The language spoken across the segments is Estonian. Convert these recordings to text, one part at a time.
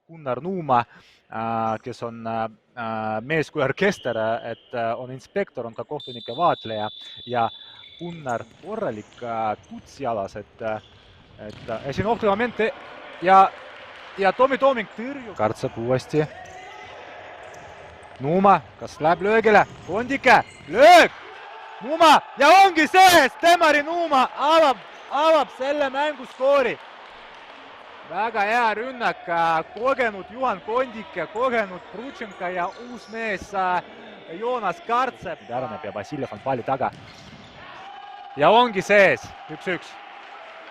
Gunnar Nuuma, kes on mees kui orkester, et on inspektor, on ka kohtunike vaatleja ja Gunnar korralik tutsialas, et siin ohtlik moment ja Tommy Tooming tõrjub. Kartsab uuesti. Nuuma, kas läheb löögile? Kondike, löög! Nuuma ja ongi sees, Temari Nuuma avab selle mänguskoori. Väga hea rünnak, kogenud Juhan Kondike, kogenud Brutšenka ja uus mees Joonas Kartsep. Äraneb ja Vassiljev on palli taga. Ja ongi sees, 1-1.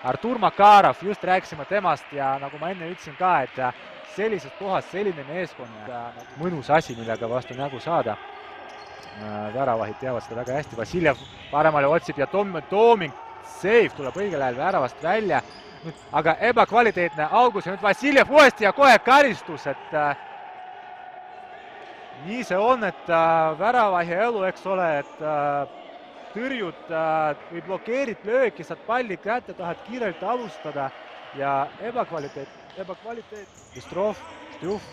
Artur Makarov, just rääkisime temast ja nagu ma enne ütlesin ka, et sellises kohas selline meeskond, mõnus asi, millega vastu nägu saada. Väravahid teavad seda väga hästi, Vassiljev paremale otsib ja Tooming, save tuleb õigel ajal väravast välja. Aga ebakvaliteetne algus ja nüüd Vassiljev uuesti ja kohe karistus, et nii see on, et väravahi elu, eks ole, et tõrjud või blokeerid lööki, saad palli kätte, tahad kiirelt alustada ja ebakvaliteet. Bistrov, Štjuf,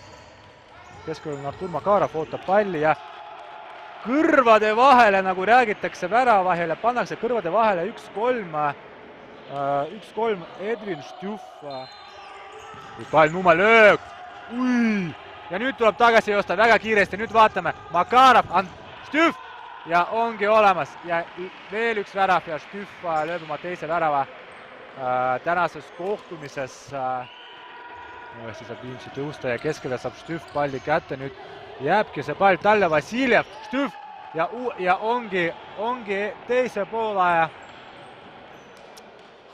keskel on Artur Makarov, ootab palli ja kõrvade vahele, nagu räägitakse, väravahile pannakse kõrvade vahele 1-3 Edvin Štjuf. Pall Nuuma löög. Ja nüüd tuleb tagasi joosta väga kiiresti, nüüd vaatame, Makarov, Štjuf ja ongi olemas ja veel üks värav ja Štjuf lööb oma teise värava tänases kohtumises. Uuesti saab Viimsi tõusta ja keskele saab Štjuf palli kätte, nüüd jääbki see pall talle, Vassiljev, Štjuf ja ongi teise poolaja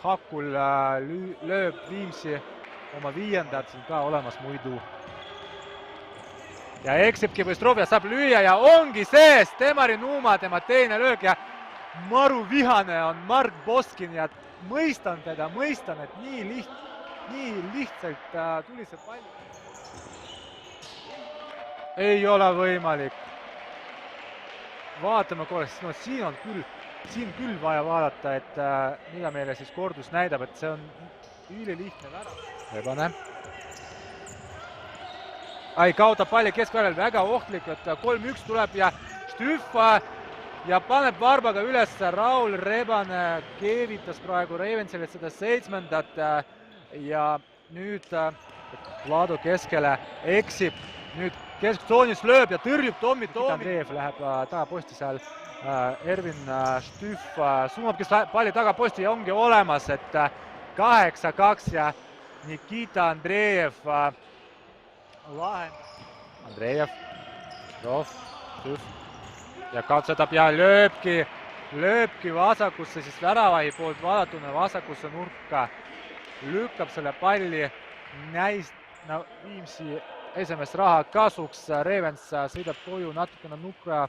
hakul lööb Viimsi oma viiendat, siin ka olemas muidu. Ja eksibki Bistrov ja saab lüüa ja ongi sees Temari Nuuma, tema teine löök ja maru vihane on Mark Boskin ja mõistan teda, et nii lihtsalt tuli see pall. Ei ole võimalik. Vaatame korraks, no siin küll vaja vaadata, et mida meile siis kordus näidab, et see on ülilihtne värav. Rebane. Kaotab palli keskväljal, väga ohtlik, et 3-1 tuleb ja Štjuf ja paneb varbaga üles. Raul Rebane keevitas praegu Reivenselit seda 7. ja nüüd Vlado keskele eksib. Nüüd kesktsoonis lööb ja tõrjub Tommy Tooming. Andreev läheb tagaposti seal. Ervin Štjuf suunabki palli tagaposti ja ongi olemas, et 8-2 ja Nikita Andreev lahend. Andreev, Štjuf ja katsetab ja lööbki vasakusse, siis väravahi poolt vaadatuna vasakusse nurka. Lükkab selle palli Viimsi esimest raha kasuks. Revens sõidab koju natukene nukra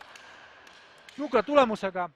tulemusega.